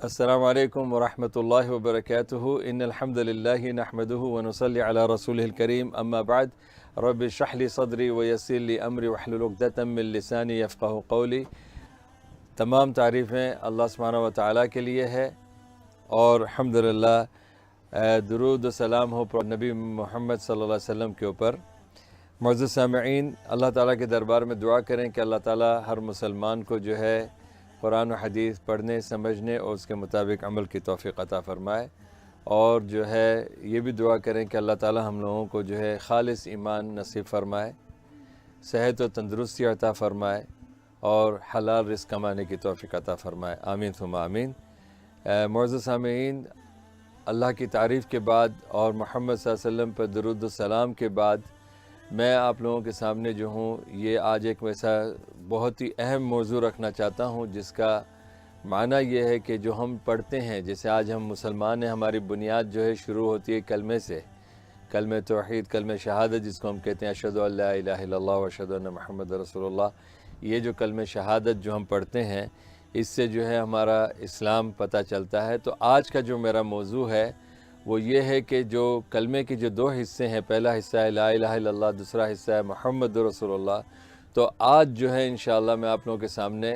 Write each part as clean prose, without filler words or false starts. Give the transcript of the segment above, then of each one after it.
السلام علیکم ورحمۃ اللہ وبرکاتہ ان الحمد للہ نحمدہ ونصلی علی رسولہ الکریم اما بعد رب اشرح لی صدری ویسر لی امری واحلل عقدۃ من لسانی یفقہوا قولی۔ تمام تعریفیں اللہ سبحانہ و تعالیٰ کے لیے ہے اور الحمدللہ درود و سلام ہو نبی محمد صلی اللہ علیہ وسلم کے اوپر۔ معزز سامعین، اللہ تعالیٰ کے دربار میں دعا کریں کہ اللہ تعالیٰ ہر مسلمان کو جو ہے قرآن و حدیث پڑھنے، سمجھنے اور اس کے مطابق عمل کی توفیق عطا فرمائے، اور جو ہے یہ بھی دعا کریں کہ اللہ تعالیٰ ہم لوگوں کو جو ہے خالص ایمان نصیب فرمائے، صحت و تندرستی عطا فرمائے اور حلال رزق کمانے کی توفیق عطا فرمائے، آمین ثم آمین۔ معزز سامعین، اللہ کی تعریف کے بعد اور محمد صلی اللہ علیہ وسلم پر درود و سلام کے بعد میں آپ لوگوں کے سامنے جو ہوں یہ آج ایک ویسا بہت ہی اہم موضوع رکھنا چاہتا ہوں جس کا معنی یہ ہے کہ جو ہم پڑھتے ہیں، جیسے آج ہم مسلمان ہیں، ہماری بنیاد جو ہے شروع ہوتی ہے کلمے سے، کلمہ توحید، کلمہ شہادت جس کو ہم کہتے ہیں اشہدو ان لا الہ الا اللہ و اشہدو ان محمد رسول اللہ۔ یہ جو کلمہ شہادت جو ہم پڑھتے ہیں اس سے جو ہے ہمارا اسلام پتہ چلتا ہے۔ تو آج کا جو میرا موضوع ہے وہ یہ ہے کہ جو کلمے کے جو دو حصے ہیں، پہلا حصہ ہے لا الہ الا اللہ، دوسرا حصہ ہے محمد رسول اللہ۔ تو آج جو ہے انشاءاللہ میں آپ لوگوں کے سامنے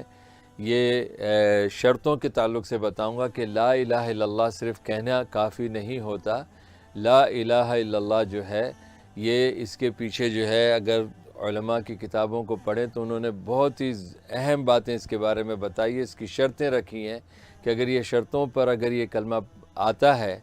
یہ شرطوں کے تعلق سے بتاؤں گا کہ لا الہ الا اللہ صرف کہنا کافی نہیں ہوتا۔ لا الہ الا اللہ جو ہے یہ اس کے پیچھے جو ہے اگر علماء کی کتابوں کو پڑھیں تو انہوں نے بہت ہی اہم باتیں اس کے بارے میں بتائی ہے، اس کی شرطیں رکھی ہیں کہ اگر یہ شرطوں پر اگر یہ کلمہ آتا ہے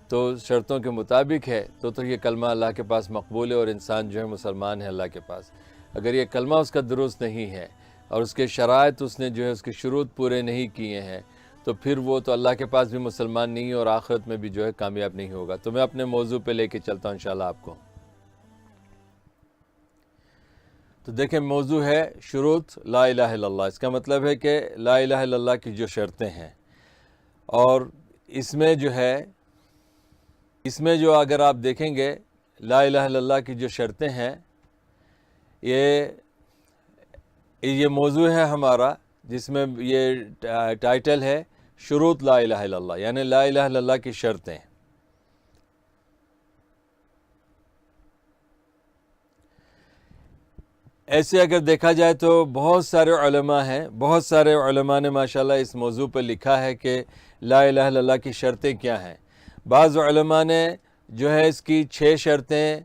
تو شرطوں کے مطابق ہے تو یہ کلمہ اللہ کے پاس مقبول ہے اور انسان جو ہے مسلمان ہے اللہ کے پاس۔ اگر یہ کلمہ اس کا درست نہیں ہے اور اس کے شرائط اس نے جو ہے اس کے شروط پورے نہیں کیے ہیں تو پھر وہ تو اللہ کے پاس بھی مسلمان نہیں ہے اور آخرت میں بھی جو ہے کامیاب نہیں ہوگا۔ تو میں اپنے موضوع پہ لے کے چلتا ہوں انشاءاللہ آپ کو۔ تو دیکھیں، موضوع ہے شروط لا الہ الا اللہ۔ اس کا مطلب ہے کہ لا الہ الا اللہ کی جو شرطیں ہیں، اور اس میں جو اگر آپ دیکھیں گے لا الہ الا اللہ کی جو شرطیں ہیں، یہ موضوع ہے ہمارا جس میں یہ ٹائٹل ہے شروط لا الہ الا اللہ، یعنی لا الہ الا اللہ کی شرطیں۔ ایسے اگر دیکھا جائے تو بہت سارے علماء ہیں، بہت سارے علماء نے ماشاءاللہ اس موضوع پر لکھا ہے کہ لا الہ الا اللہ کی شرطیں کیا ہیں۔ بعض علماء نے جو ہے اس کی 6 شرطیں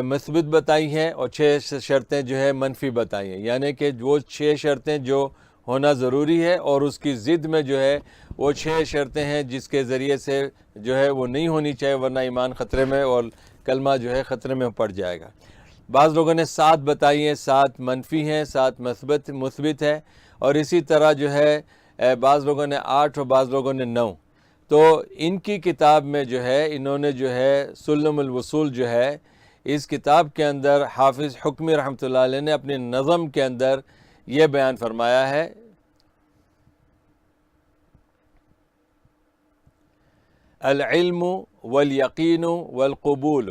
مثبت بتائی ہیں اور 6 شرطیں جو ہے منفی بتائی ہیں، یعنی کہ وہ 6 شرطیں جو ہونا ضروری ہے اور اس کی ضد میں جو ہے وہ 6 شرطیں ہیں جس کے ذریعے سے جو ہے وہ نہیں ہونی چاہیے، ورنہ ایمان خطرے میں اور کلمہ جو ہے خطرے میں پڑ جائے گا۔ بعض لوگوں نے 7 بتائی ہیں، 7 منفی ہیں، 7 مثبت ہے، اور اسی طرح جو ہے بعض لوگوں نے 8 اور بعض لوگوں نے 9۔ تو ان کی کتاب میں جو ہے انہوں نے جو ہے سلم الوصول جو ہے اس کتاب کے اندر حافظ حکمی رحمۃ اللہ علیہ نے اپنی نظم کے اندر یہ بیان فرمایا ہے، العلم والیقین والقبول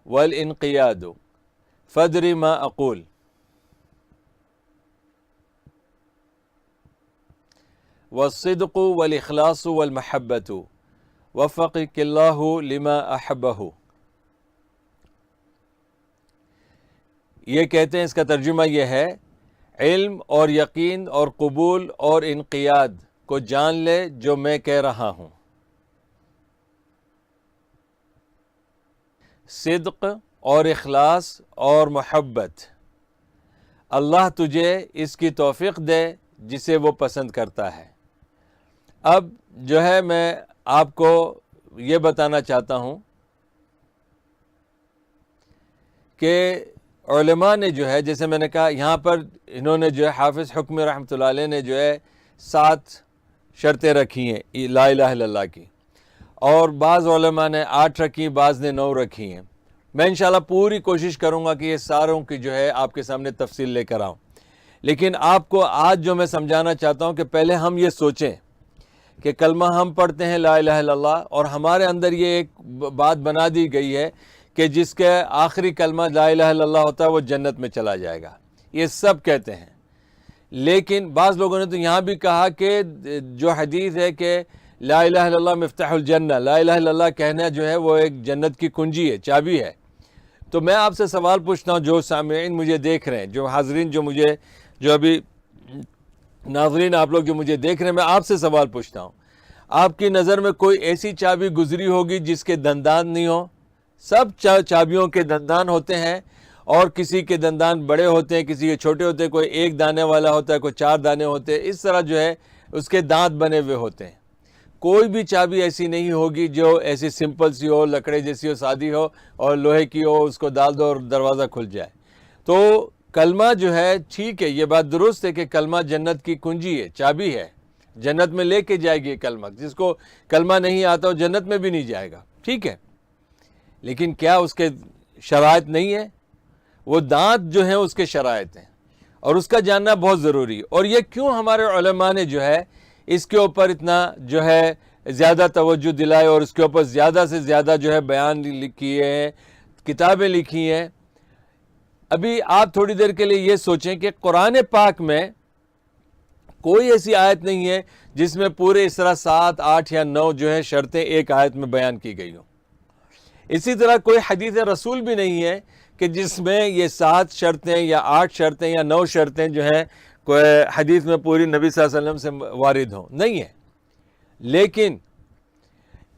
والانقیاد فدر ما اقول، والصدق والاخلاص والمحبت وفقک اللہ لما احبہ۔ یہ کہتے ہیں، اس کا ترجمہ یہ ہے، علم اور یقین اور قبول اور انقیاد کو جان لے جو میں کہہ رہا ہوں، صدق اور اخلاص اور محبت، اللہ تجھے اس کی توفیق دے جسے وہ پسند کرتا ہے۔ اب جو ہے میں آپ کو یہ بتانا چاہتا ہوں کہ علماء نے جو ہے، جیسے میں نے کہا یہاں پر انہوں نے جو ہے حافظ حکمی رحمۃ اللہ علیہ نے جو ہے 7 شرطیں رکھی ہیں لا الہ الا اللہ کی، اور بعض علماء نے 8 رکھی، بعض نے 9 رکھی ہیں۔ میں انشاءاللہ پوری کوشش کروں گا کہ یہ ساروں کی جو ہے آپ کے سامنے تفصیل لے کر آؤں، لیکن آپ کو آج جو میں سمجھانا چاہتا ہوں کہ پہلے ہم یہ سوچیں کہ کلمہ ہم پڑھتے ہیں لا الہ الا اللہ، اور ہمارے اندر یہ ایک بات بنا دی گئی ہے کہ جس کے آخری کلمہ لا الہ الا اللہ ہوتا ہے وہ جنت میں چلا جائے گا، یہ سب کہتے ہیں، لیکن بعض لوگوں نے تو یہاں بھی کہا کہ جو حدیث ہے کہ لا الہ الا اللہ مفتاح الجنہ، لا الہ الا اللہ کہنا جو ہے وہ ایک جنت کی کنجی ہے، چابی ہے۔ تو میں آپ سے سوال پوچھتا ہوں، جو سامعین مجھے دیکھ رہے ہیں، جو حاضرین جو ابھی ناظرین آپ لوگ جو مجھے دیکھ رہے ہیں، میں آپ سے سوال پوچھتا ہوں، آپ کی نظر میں کوئی ایسی چابی گزری ہوگی جس کے دندان نہیں ہو؟ سب چابیوں کے دندان ہوتے ہیں، اور کسی کے دندان بڑے ہوتے ہیں، کسی کے چھوٹے ہوتے ہیں، کوئی ایک دانے والا ہوتا ہے، کوئی 4 دانے ہوتے ہیں، اس طرح جو ہے اس کے دانت بنے ہوئے ہوتے ہیں۔ کوئی بھی چابی ایسی نہیں ہوگی جو ایسی سمپل سی ہو، لکڑے جیسی ہو، سادی ہو اور لوہے کی ہو، اس کو ڈال دو اور دروازہ کھل جائے۔ تو کلمہ جو ہے ٹھیک ہے، یہ بات درست ہے کہ کلمہ جنت کی کنجی ہے، چابی ہے، جنت میں لے کے جائے گی کلمہ۔ جس کو کلمہ نہیں آتا وہ جنت میں بھی نہیں جائے گا، ٹھیک ہے، لیکن کیا اس کے شرائط نہیں ہے؟ وہ دانت جو ہیں اس کے شرائط ہیں، اور اس کا جاننا بہت ضروری ہے۔ اور یہ کیوں ہمارے علماء نے جو ہے اس کے اوپر اتنا جو ہے زیادہ توجہ دلائے اور اس کے اوپر زیادہ سے زیادہ جو ہے بیان کیے ہیں، کتابیں لکھی ہیں۔ ابھی آپ تھوڑی دیر کے لیے یہ سوچیں کہ قرآن پاک میں کوئی ایسی آیت نہیں ہے جس میں پورے اس طرح 7، 8 یا 9 جو ہے شرطیں ایک آیت میں بیان کی گئی ہوں۔ اسی طرح کوئی حدیث رسول بھی نہیں ہے کہ جس میں یہ 7 شرطیں یا 8 شرطیں یا 9 شرطیں جو ہیں کوئی حدیث میں پوری نبی صلی اللہ علیہ وسلم سے وارد ہوں، نہیں ہے۔ لیکن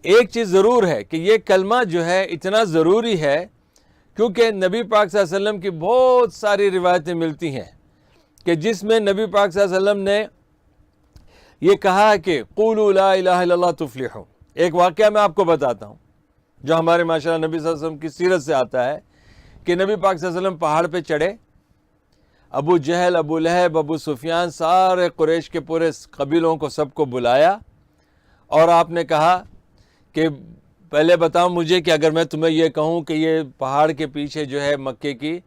ایک چیز ضرور ہے کہ یہ کلمہ جو ہے اتنا ضروری ہے، کیونکہ نبی پاک صلی اللہ علیہ وسلم کی بہت ساری روایتیں ملتی ہیں کہ جس میں نبی پاک صلی اللہ علیہ وسلم نے یہ کہا ہے کہ قولوا لا الہ الا اللہ تفلحوا۔ ایک واقعہ میں آپ کو بتاتا ہوں جو ہمارے ماشاءاللہ نبی صلی اللہ علیہ وسلم کی سیرت سے آتا ہے کہ نبی پاک صلی اللہ علیہ وسلم پہاڑ پہ چڑھے، ابو جہل، ابو لہب، ابو سفیان، سارے قریش کے پورے قبیلوں کو سب کو بلایا، اور آپ نے کہا کہ پہلے بتاؤ مجھے کہ اگر میں تمہیں یہ کہوں کہ یہ پہاڑ کے پیچھے جو ہے مکے کی،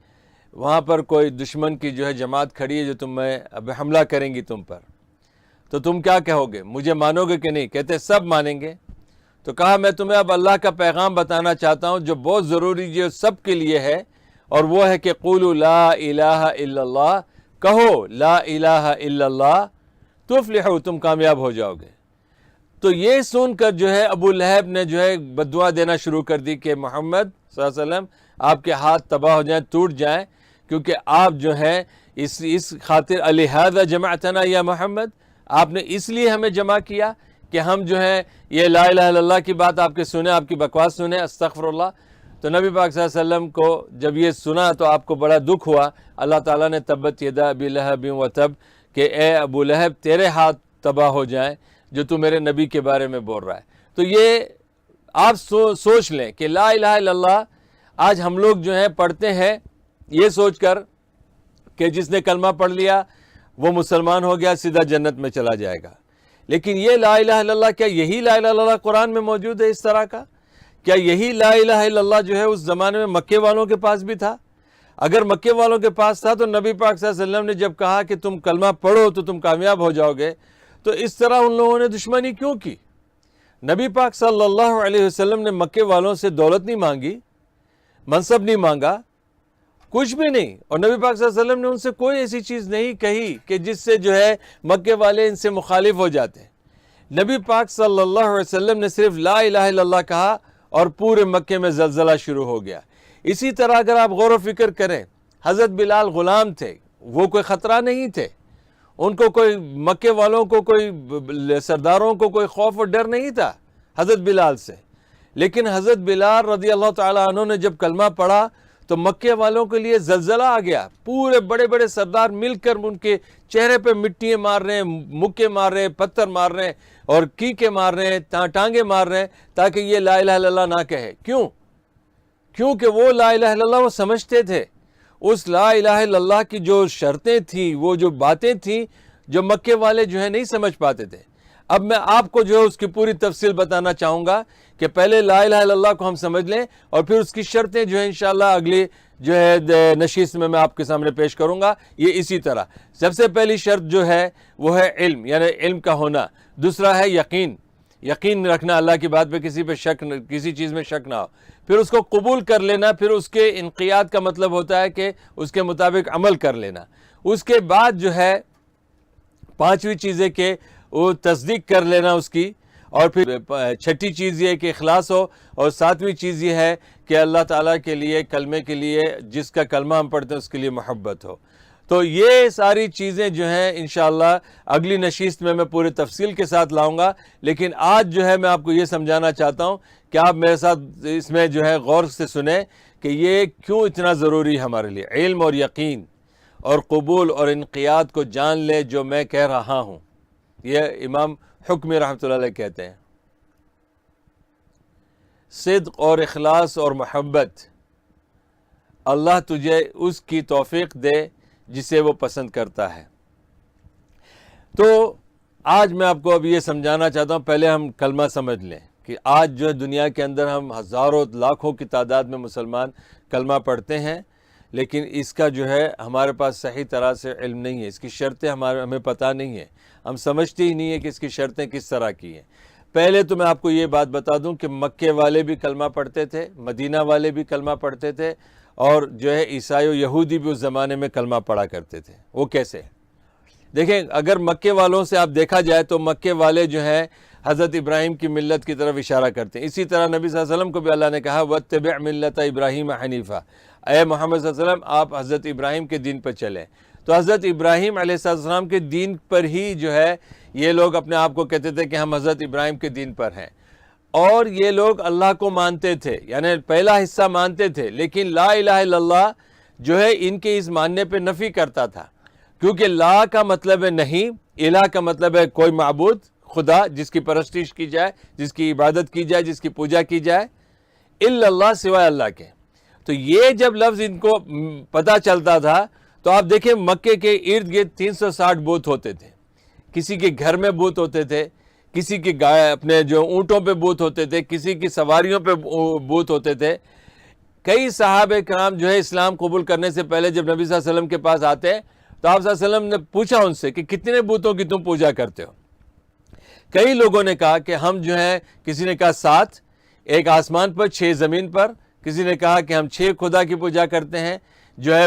وہاں پر کوئی دشمن کی جو ہے جماعت کھڑی ہے جو تمہیں اب حملہ کریں گی تم پر، تو تم کیا کہو گے؟ مجھے مانو گے کہ نہیں؟ کہتے سب مانیں گے۔ تو کہا میں تمہیں اب اللہ کا پیغام بتانا چاہتا ہوں جو بہت ضروری جو سب کے لیے ہے، اور وہ ہے کہ قولوا لا الہ الا اللہ، کہو لا الہ الا اللہ تفلحوا، تم کامیاب ہو جاؤ گے۔ تو یہ سن کر جو ہے ابو لہب نے جو ہے بددعا دینا شروع کر دی کہ محمد صلی اللہ علیہ وسلم آپ کے ہاتھ تباہ ہو جائیں، ٹوٹ جائیں، کیونکہ آپ جو ہیں اس خاطر الہذا جمعتنا یا محمد، آپ نے اس لیے ہمیں جمع کیا کہ ہم جو ہے یہ لا الہ الا اللہ کی بات آپ کے سنیں، آپ کی بکواس سنیں، استغفر اللہ۔ تو نبی پاک صلی اللہ علیہ وسلم کو جب یہ سنا تو آپ کو بڑا دکھ ہوا۔ اللہ تعالیٰ نے تبت یدا ابی لہب وتب کہ اے ابو لہب تیرے ہاتھ تباہ ہو جائیں جو تو میرے نبی کے بارے میں بول رہا ہے۔ تو یہ آپ سوچ لیں کہ لا الہ الا اللہ آج ہم لوگ جو ہیں پڑھتے ہیں یہ سوچ کر کہ جس نے کلمہ پڑھ لیا وہ مسلمان ہو گیا، سیدھا جنت میں چلا جائے گا۔ لیکن یہ لا الہ الا اللہ، کیا یہی لا الہ الا اللہ قرآن میں موجود ہے اس طرح کا؟ کیا یہی لا الہ الا اللہ جو ہے اس زمانے میں مکے والوں کے پاس بھی تھا؟ اگر مکے والوں کے پاس تھا تو نبی پاک صلی اللہ علیہ وسلم نے جب کہا کہ تم کلمہ پڑھو تو تم کامیاب ہو جاؤ گے، تو اس طرح ان لوگوں نے دشمنی کیوں کی؟ نبی پاک صلی اللہ علیہ وسلم نے مکے والوں سے دولت نہیں مانگی، منصب نہیں مانگا، کچھ بھی نہیں، اور نبی پاک صلی اللہ علیہ وسلم نے ان سے کوئی ایسی چیز نہیں کہی کہ جس سے جو ہے مکے والے ان سے مخالف ہو جاتے ہیں۔ نبی پاک صلی اللہ علیہ وسلم نے صرف لا الہ الا اللہ کہا اور پورے مکے میں زلزلہ شروع ہو گیا۔ اسی طرح اگر آپ غور و فکر کریں، حضرت بلال غلام تھے، وہ کوئی خطرہ نہیں تھے، ان کو کوئی مکے والوں کو کوئی سرداروں کو کوئی خوف اور ڈر نہیں تھا حضرت بلال سے۔ لیکن حضرت بلال رضی اللہ تعالیٰ عنہ نے جب کلمہ پڑھا تو مکے والوں کے لیے زلزلہ آ گیا، پورے بڑے بڑے سردار مل کر ان کے چہرے پہ مٹیاں مار رہے ہیں، مکے مار رہے ہیں، پتھر مار رہے ہیں اور کیکے مار رہے ہیں، ٹانگے مار رہے ہیں تاکہ یہ لا الہ الا اللہ نہ کہے۔ کیونکہ وہ لا الہ الا اللہ وہ سمجھتے تھے، اس لا الہ الا اللہ کی جو شرطیں تھیں، وہ جو باتیں تھیں جو مکے والے جو ہے نہیں سمجھ پاتے تھے۔ اب میں آپ کو جو ہے اس کی پوری تفصیل بتانا چاہوں گا کہ پہلے لا الہ الا اللہ کو ہم سمجھ لیں اور پھر اس کی شرطیں جو ہے انشاءاللہ اگلی جو ہے نشست میں آپ کے سامنے پیش کروں گا۔ یہ اسی طرح سب سے پہلی شرط جو ہے وہ ہے علم، یعنی علم کا ہونا۔ دوسرا ہے یقین رکھنا، اللہ کی بات پہ کسی چیز میں شک نہ ہو، پھر اس کو قبول کر لینا، پھر اس کے انقیاد کا مطلب ہوتا ہے کہ اس کے مطابق عمل کر لینا۔ اس کے بعد جو ہے پانچویں چیز ہے کہ وہ تصدیق کر لینا اس کی، اور پھر چھٹی چیز یہ ہے کہ اخلاص ہو، اور ساتویں چیز یہ ہے کہ اللہ تعالیٰ کے لیے، کلمے کے لیے، جس کا کلمہ ہم پڑھتے ہیں اس کے لیے محبت ہو۔ تو یہ ساری چیزیں جو ہیں انشاءاللہ اگلی نشست میں پورے تفصیل کے ساتھ لاؤں گا، لیکن آج جو ہے میں آپ کو یہ سمجھانا چاہتا ہوں کہ آپ میرے ساتھ اس میں جو ہے غور سے سنیں کہ یہ کیوں اتنا ضروری ہے ہمارے لیے۔ علم اور یقین اور قبول اور انقیاد کو جان لے جو میں کہہ رہا ہوں، یہ امام حکمی رحمۃ اللہ علیہ کہتے ہیں۔ صدق اور اخلاص اور محبت، اللہ تجھے اس کی توفیق دے جسے وہ پسند کرتا ہے۔ تو آج میں آپ کو اب یہ سمجھانا چاہتا ہوں، پہلے ہم کلمہ سمجھ لیں کہ آج جو ہے دنیا کے اندر ہم ہزاروں لاکھوں کی تعداد میں مسلمان کلمہ پڑھتے ہیں، لیکن اس کا جو ہے ہمارے پاس صحیح طرح سے علم نہیں ہے، اس کی شرطیں ہمیں پتہ نہیں ہے، ہم سمجھتے ہی نہیں ہیں کہ اس کی شرطیں کس طرح کی ہیں۔ پہلے تو میں آپ کو یہ بات بتا دوں کہ مکے والے بھی کلمہ پڑھتے تھے، مدینہ والے بھی کلمہ پڑھتے تھے، اور جو ہے عیسائی و یہودی بھی اس زمانے میں کلمہ پڑھا کرتے تھے۔ وہ کیسے؟ دیکھیں، اگر مکے والوں سے آپ دیکھا جائے تو مکے والے جو ہیں حضرت ابراہیم کی ملت کی طرف اشارہ کرتے ہیں۔ اسی طرح نبی صلی اللہ علیہ وسلم کو بھی اللہ نے کہا وَاتَّبِعْ مِلَّةَ إِبْرَاهِيمَ حَنِيفًا، اے محمد صلی اللہ علیہ وسلم آپ حضرت ابراہیم کے دین پر چلیں۔ تو حضرت ابراہیم علیہ السلام کے دین پر ہی جو ہے یہ لوگ اپنے آپ کو کہتے تھے کہ ہم حضرت ابراہیم کے دین پر ہیں، اور یہ لوگ اللہ کو مانتے تھے، یعنی پہلا حصہ مانتے تھے، لیکن لا الہ الا اللہ جو ہے ان کے اس ماننے پہ نفی کرتا تھا، کیونکہ لا کا مطلب ہے نہیں، الہ کا مطلب ہے کوئی معبود، خدا جس کی پرستش کی جائے، جس کی عبادت کی جائے، جس کی پوجا کی جائے، الا اللہ سوائے اللہ کے۔ تو یہ جب لفظ ان کو پتہ چلتا تھا تو آپ دیکھیں مکے کے ارد گرد 360 بت ہوتے تھے، کسی کے گھر میں بت ہوتے تھے، کسی کے اپنے جو اونٹوں پہ بت ہوتے تھے، کسی کی سواریوں پہ بت ہوتے تھے۔ کئی صحابہ کرام جو ہے اسلام قبول کرنے سے پہلے جب نبی صلی اللہ علیہ وسلم کے پاس آتے تو آپ صلی اللہ علیہ وسلم نے پوچھا ان سے کہ کتنے بتوں کی تم پوجا کرتے ہو؟ کئی لوگوں نے کہا کہ ہم جو ہے، کسی نے کہا 7، ایک آسمان پر 6 زمین پر، کسی نے کہا کہ ہم 6 خدا کی پوجا کرتے ہیں، جو ہے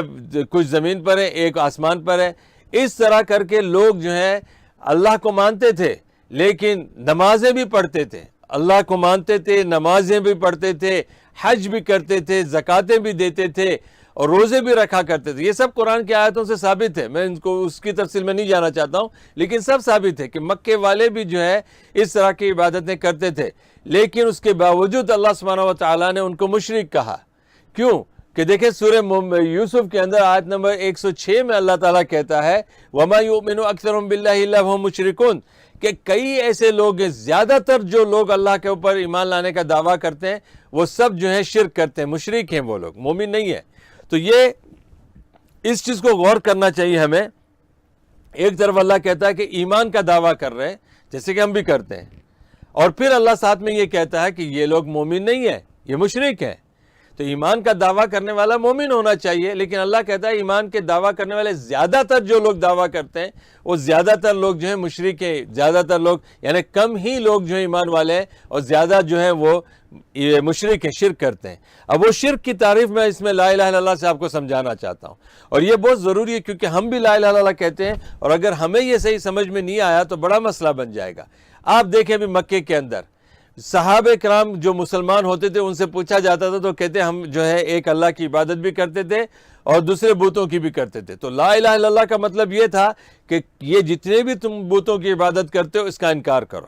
کچھ زمین پر ہے، ایک آسمان پر ہے۔ اس طرح کر کے لوگ جو ہیں اللہ کو مانتے تھے، لیکن نمازیں بھی پڑھتے تھے، اللہ کو مانتے تھے، نمازیں بھی پڑھتے تھے، حج بھی کرتے تھے، زکاتیں بھی دیتے تھے، اور روزے بھی رکھا کرتے تھے۔ یہ سب قرآن کی آیتوں سے ثابت ہے، میں ان کو اس کی تفصیل میں نہیں جانا چاہتا ہوں، لیکن سب ثابت ہے کہ مکے والے بھی جو ہے اس طرح کی عبادتیں کرتے تھے، لیکن اس کے باوجود اللہ سبحانہ و تعالیٰ نے ان کو مشرک کہا۔ کیوں؟ کہ دیکھیں سورہ یوسف کے اندر آیت نمبر 106 میں اللہ تعالیٰ کہتا ہے وَمَا يُؤْمِنُ أَكْثَرُهُم بِاللَّهِ إِلَّا وَهُمْ مُشْرِكُونَ، کہ کئی ایسے لوگ ہیں، زیادہ تر جو لوگ اللہ کے اوپر ایمان لانے کا دعویٰ کرتے ہیں وہ سب جو ہے شرک کرتے ہیں، مشرک ہیں، وہ لوگ مومن نہیں ہیں۔ تو یہ اس چیز کو غور کرنا چاہیے ہمیں۔ ایک طرف اللہ کہتا ہے کہ ایمان کا دعویٰ کر رہے ہیں جیسے کہ ہم بھی کرتے ہیں، اور پھر اللہ ساتھ میں یہ کہتا ہے کہ یہ لوگ مومن نہیں ہیں، یہ مشرک ہیں۔ تو ایمان کا دعویٰ کرنے والا مومن ہونا چاہیے، لیکن اللہ کہتا ہے ایمان کے دعویٰ کرنے والے زیادہ تر جو لوگ دعویٰ کرتے ہیں وہ زیادہ تر لوگ جو ہیں مشرک ہیں، زیادہ تر لوگ یعنی کم ہی لوگ جو ہیں ایمان والے ہیں، اور زیادہ جو ہیں وہ مشرک ہیں، شرک کرتے ہیں۔ اب وہ شرک کی تعریف میں اس میں لا الہ الا اللہ سے آپ کو سمجھانا چاہتا ہوں، اور یہ بہت ضروری ہے کیونکہ ہم بھی لا الہ الا اللہ کہتے ہیں، اور اگر ہمیں یہ صحیح سمجھ میں نہیں آیا تو بڑا مسئلہ بن جائے گا۔ آپ دیکھیں بھی مکے کے اندر صحابہ کرام جو مسلمان ہوتے تھے ان سے پوچھا جاتا تھا تو کہتے ہم جو ہے ایک اللہ کی عبادت بھی کرتے تھے اور دوسرے بتوں کی بھی کرتے تھے۔ تو لا الہ الا اللہ کا مطلب یہ تھا کہ یہ جتنے بھی تم بتوں کی عبادت کرتے ہو اس کا انکار کرو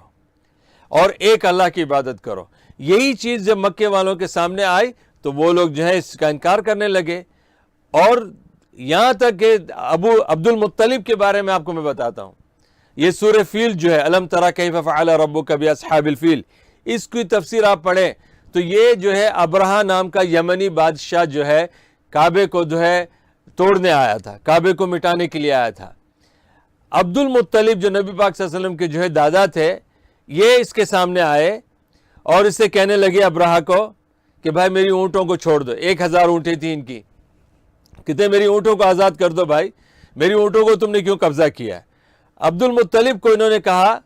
اور ایک اللہ کی عبادت کرو۔ یہی چیز جب مکے والوں کے سامنے آئی تو وہ لوگ جو ہے اس کا انکار کرنے لگے، اور یہاں تک کہ عبد المطلب کے بارے میں آپ کو میں بتاتا ہوں۔ یہ سورہ فیل جو ہے الم تری کیف فعل ربک باصحاب الفیل، اس کی تفسیر آپ پڑھیں تو یہ جو ہے ابرہہ نام کا یمنی بادشاہ جو ہے کعبے کو جو ہے توڑنے آیا تھا، کعبے کو مٹانے کے لیے آیا تھا۔ عبد المطلب جو نبی پاک صلی اللہ علیہ وسلم کے جو ہے دادا تھے، یہ اس کے سامنے آئے اور اس سے کہنے لگے ابرہہ کو کہ بھائی میری اونٹوں کو چھوڑ دو۔ 1000 اونٹیں تھیں ان کی، کہتے میری اونٹوں کو آزاد کر دو بھائی، میری اونٹوں کو تم نے کیوں قبضہ کیا ہے؟ عبد المطلب کو انہوں نے کہا،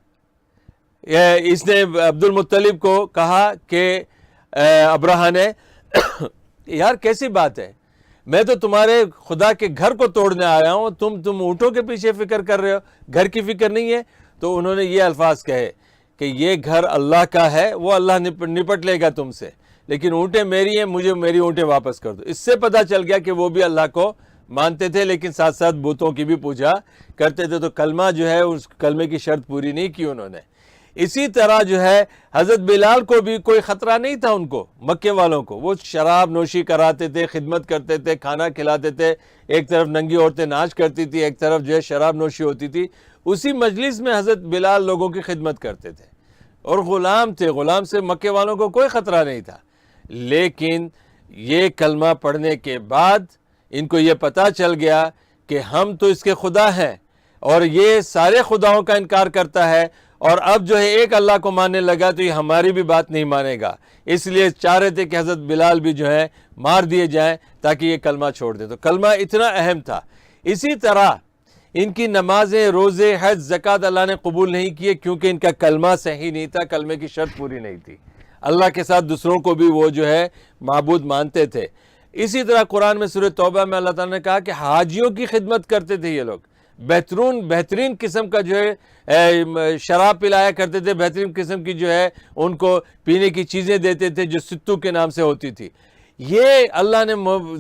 اس نے عبد المطلب کو کہا کہ ابرہہ نے یار کیسی بات ہے، میں تو تمہارے خدا کے گھر کو توڑنے آیا ہوں، تم اونٹوں کے پیچھے فکر کر رہے ہو، گھر کی فکر نہیں ہے۔ تو انہوں نے یہ الفاظ کہے کہ یہ گھر اللہ کا ہے، وہ اللہ نپٹ لے گا تم سے، لیکن اونٹیں میری ہیں، مجھے میری اونٹیں واپس کر دو۔ اس سے پتہ چل گیا کہ وہ بھی اللہ کو مانتے تھے، لیکن ساتھ ساتھ بتوں کی بھی پوجا کرتے تھے۔ تو کلمہ جو ہے، اس کلمے کی شرط پوری نہیں کی انہوں نے۔ اسی طرح جو ہے حضرت بلال کو بھی کوئی خطرہ نہیں تھا، ان کو مکے والوں کو، وہ شراب نوشی کراتے تھے، خدمت کرتے تھے، کھانا کھلاتے تھے، ایک طرف ننگی عورتیں ناچ کرتی تھی، ایک طرف جو ہے شراب نوشی ہوتی تھی، اسی مجلس میں حضرت بلال لوگوں کی خدمت کرتے تھے، اور غلام تھے، غلام سے مکے والوں کو کوئی خطرہ نہیں تھا۔ لیکن یہ کلمہ پڑھنے کے بعد ان کو یہ پتہ چل گیا کہ ہم تو اس کے خدا ہیں، اور یہ سارے خداؤں کا انکار کرتا ہے، اور اب جو ہے ایک اللہ کو ماننے لگا تو یہ ہماری بھی بات نہیں مانے گا، اس لیے چاہ رہے تھے کہ حضرت بلال بھی جو ہے مار دیے جائیں تاکہ یہ کلمہ چھوڑ دیں۔ تو کلمہ اتنا اہم تھا۔ اسی طرح ان کی نمازیں، روزے، حج، زکوٰۃ اللہ نے قبول نہیں کیے، کیونکہ ان کا کلمہ صحیح نہیں تھا، کلمے کی شرط پوری نہیں تھی۔ اللہ کے ساتھ دوسروں کو بھی وہ جو ہے معبود مانتے تھے۔ اسی طرح قرآن میں سورہ توبہ میں اللہ تعالیٰ نے کہا کہ حاجیوں کی خدمت کرتے تھے یہ لوگ، بہترین قسم کا جو ہے شراب پلایا کرتے تھے، بہترین قسم کی جو ہے ان کو پینے کی چیزیں دیتے تھے جو ستو کے نام سے ہوتی تھی۔ یہ اللہ نے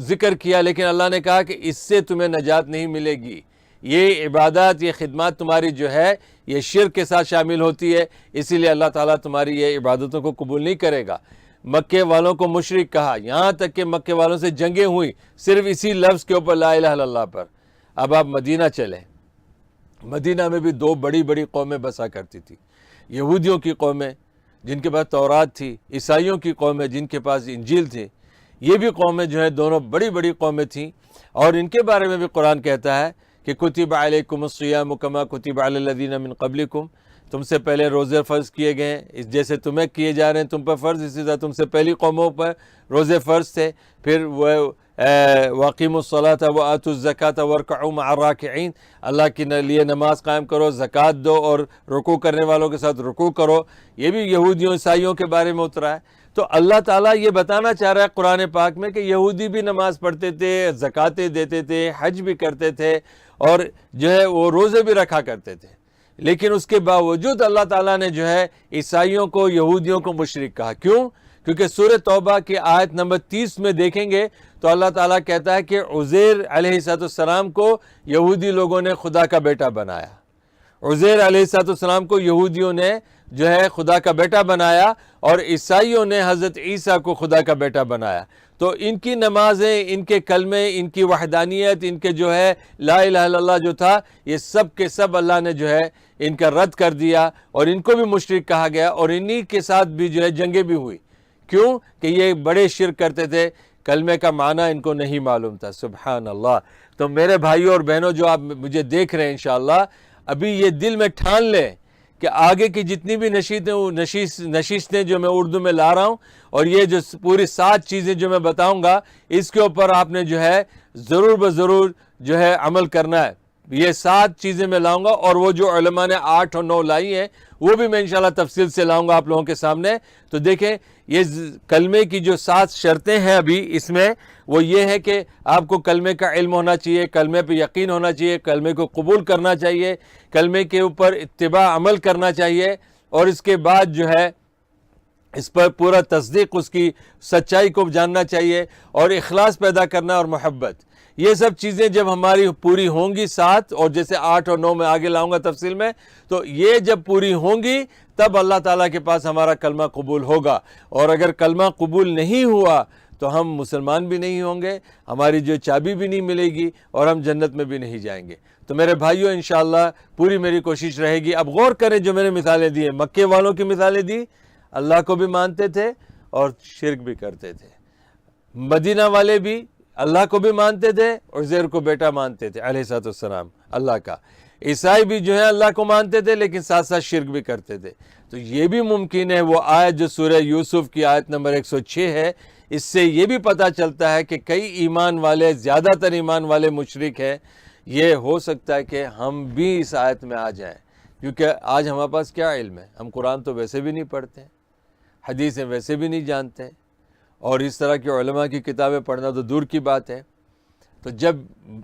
ذکر کیا، لیکن اللہ نے کہا کہ اس سے تمہیں نجات نہیں ملے گی، یہ عبادات، یہ خدمات تمہاری جو ہے یہ شرک کے ساتھ شامل ہوتی ہے، اسی لیے اللہ تعالیٰ تمہاری یہ عبادتوں کو قبول نہیں کرے گا۔ مکے والوں کو مشرک کہا، یہاں تک کہ مکے والوں سے جنگیں ہوئی صرف اسی لفظ کے اوپر، لا الہ الا اللہ پر۔ اب آپ مدینہ چلیں، مدینہ میں بھی دو بڑی بڑی قومیں بسا کرتی تھی، یہودیوں کی قومیں جن کے پاس تورات تھی، عیسائیوں کی قومیں جن کے پاس انجیل تھی۔ یہ بھی قومیں جو ہیں دونوں بڑی بڑی قومیں تھیں، اور ان کے بارے میں بھی قرآن کہتا ہے کہ کتب علیکم الصیام کما کتب علی الذین من قبلکم، تم سے پہلے روزے فرض کیے گئے ہیں جیسے تمہیں کیے جا رہے ہیں تم پر فرض، اسی طرح تم سے پہلی قوموں پر روزے فرض تھے۔ پھر وہ وَأَقِیمُوا الصَّلَاةَ وَآتُوا الزَّکَاةَ وَارْکَعُوا مَعَ الرَّاکِعِینَ، اللہ کے لیے نماز قائم کرو، زکوٰۃ دو، اور رکوع کرنے والوں کے ساتھ رکوع کرو۔ یہ بھی یہودیوں عیسائیوں کے بارے میں اترا ہے۔ تو اللہ تعالیٰ یہ بتانا چاہ رہا ہے قرآن پاک میں کہ یہودی بھی نماز پڑھتے تھے، زکوٰۃیں دیتے تھے، حج بھی کرتے تھے، اور جو ہے وہ روزے بھی رکھا کرتے تھے، لیکن اس کے باوجود اللہ تعالیٰ نے جو ہے عیسائیوں کو، یہودیوں کو مشرک کہا۔ کیوں؟ کیونکہ سورہ توبہ کی آیت نمبر 30 میں دیکھیں گے تو اللہ تعالیٰ کہتا ہے کہ عزیر علیہ السلام کو یہودی لوگوں نے خدا کا بیٹا بنایا۔ عزیر علیہ السلام کو یہودیوں نے جو ہے خدا کا بیٹا بنایا، اور عیسائیوں نے حضرت عیسیٰ کو خدا کا بیٹا بنایا۔ تو ان کی نمازیں، ان کے کلمے، ان کی وحدانیت، ان کے جو ہے لا الہ الا اللہ جو تھا، یہ سب کے سب اللہ نے جو ہے ان کا رد کر دیا، اور ان کو بھی مشرک کہا گیا، اور انہی کے ساتھ بھی جو ہے جنگیں بھی ہوئی۔ کیوں؟ کہ یہ بڑے شرک کرتے تھے، کلمے کا معنی ان کو نہیں معلوم تھا۔ سبحان اللہ۔ تو میرے بھائیوں اور بہنوں جو آپ مجھے دیکھ رہے ہیں، انشاءاللہ ابھی یہ دل میں ٹھان لیں کہ آگے کی جتنی بھی نشستیں جو میں اردو میں لا رہا ہوں، اور یہ جو پوری 7 چیزیں جو میں بتاؤں گا، اس کے اوپر آپ نے جو ہے ضرور بضرور جو ہے عمل کرنا ہے۔ یہ 7 چیزیں میں لاؤں گا، اور وہ جو علماء نے 8 اور 9 لائی ہیں وہ بھی میں انشاءاللہ تفصیل سے لاؤں گا آپ لوگوں کے سامنے۔ تو دیکھیں یہ کلمے کی جو 7 شرطیں ہیں ابھی اس میں، وہ یہ ہے کہ آپ کو کلمے کا علم ہونا چاہیے، کلمے پہ یقین ہونا چاہیے، کلمے کو قبول کرنا چاہیے، کلمے کے اوپر اتباع عمل کرنا چاہیے، اور اس کے بعد جو ہے اس پر پورا تصدیق، اس کی سچائی کو جاننا چاہیے، اور اخلاص پیدا کرنا اور محبت۔ یہ سب چیزیں جب ہماری پوری ہوں گی 7، اور جیسے 8 اور 9 میں آگے لاؤں گا تفصیل میں، تو یہ جب پوری ہوں گی تب اللہ تعالیٰ کے پاس ہمارا کلمہ قبول ہوگا۔ اور اگر کلمہ قبول نہیں ہوا تو ہم مسلمان بھی نہیں ہوں گے، ہماری جو چابی بھی نہیں ملے گی، اور ہم جنت میں بھی نہیں جائیں گے۔ تو میرے بھائیوں انشاءاللہ پوری میری کوشش رہے گی۔ اب غور کریں جو میں نے مثالیں دی ہیں، مکے والوں کی مثالیں دی، اللہ کو بھی مانتے تھے اور شرک بھی کرتے تھے۔ مدینہ والے بھی اللہ کو بھی مانتے تھے، اور عزیر کو بیٹا مانتے تھے علیہ السلام اللہ کا۔ عیسائی بھی جو ہے اللہ کو مانتے تھے، لیکن ساتھ ساتھ شرک بھی کرتے تھے۔ تو یہ بھی ممکن ہے، وہ آیت جو سورہ یوسف کی آیت نمبر 106 ہے، اس سے یہ بھی پتہ چلتا ہے کہ کئی ایمان والے، زیادہ تر ایمان والے مشرک ہیں۔ یہ ہو سکتا ہے کہ ہم بھی اس آیت میں آ جائیں، کیونکہ آج ہمارے پاس کیا علم ہے؟ ہم قرآن تو ویسے بھی نہیں پڑھتے، حدیثیں ویسے بھی نہیں جانتے، اور اس طرح کی علماء کی کتابیں پڑھنا تو دور کی بات ہے۔ تو جب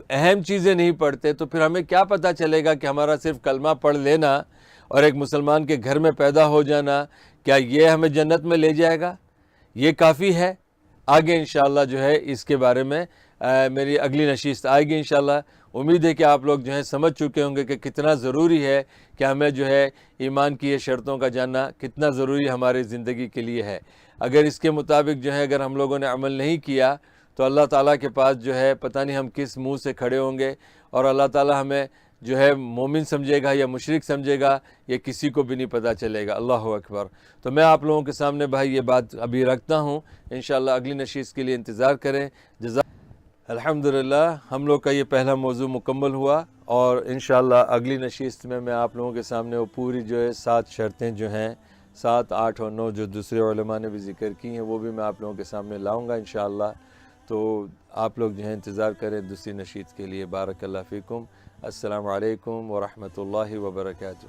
اہم چیزیں نہیں پڑھتے تو پھر ہمیں کیا پتہ چلے گا کہ ہمارا صرف کلمہ پڑھ لینا اور ایک مسلمان کے گھر میں پیدا ہو جانا کیا یہ ہمیں جنت میں لے جائے گا؟ یہ کافی ہے؟ آگے انشاءاللہ جو ہے اس کے بارے میں میری اگلی نشست آئے گی انشاءاللہ۔ امید ہے کہ آپ لوگ جو ہیں سمجھ چکے ہوں گے کہ کتنا ضروری ہے کہ ہمیں جو ہے ایمان کی یہ شرطوں کا جاننا کتنا ضروری ہماری زندگی کے لیے ہے۔ اگر اس کے مطابق جو ہے اگر ہم لوگوں نے عمل نہیں کیا تو اللہ تعالیٰ کے پاس جو ہے پتہ نہیں ہم کس منہ سے کھڑے ہوں گے، اور اللہ تعالیٰ ہمیں جو ہے مومن سمجھے گا یا مشرک سمجھے گا، یہ کسی کو بھی نہیں پتہ چلے گا۔ اللہ اکبر۔ تو میں آپ لوگوں کے سامنے بھائی یہ بات ابھی رکھتا ہوں، انشاءاللہ اگلی نشست کے لیے انتظار کریں۔ الحمدللہ ہم لوگ کا یہ پہلا موضوع مکمل ہوا، اور انشاءاللہ اگلی نشست میں آپ لوگوں کے سامنے وہ پوری جو ہے 7 شرطیں جو ہیں 7، 8 اور 9 جو دوسرے علماء نے بھی ذکر کی ہیں وہ بھی میں آپ لوگوں کے سامنے لاؤں گا انشاءاللہ۔ تو آپ لوگ جو ہیں انتظار کریں دوسری نشست کے لیے۔ بارک اللہ فیکم۔ السلام علیکم ورحمۃ اللہ وبرکاتہ۔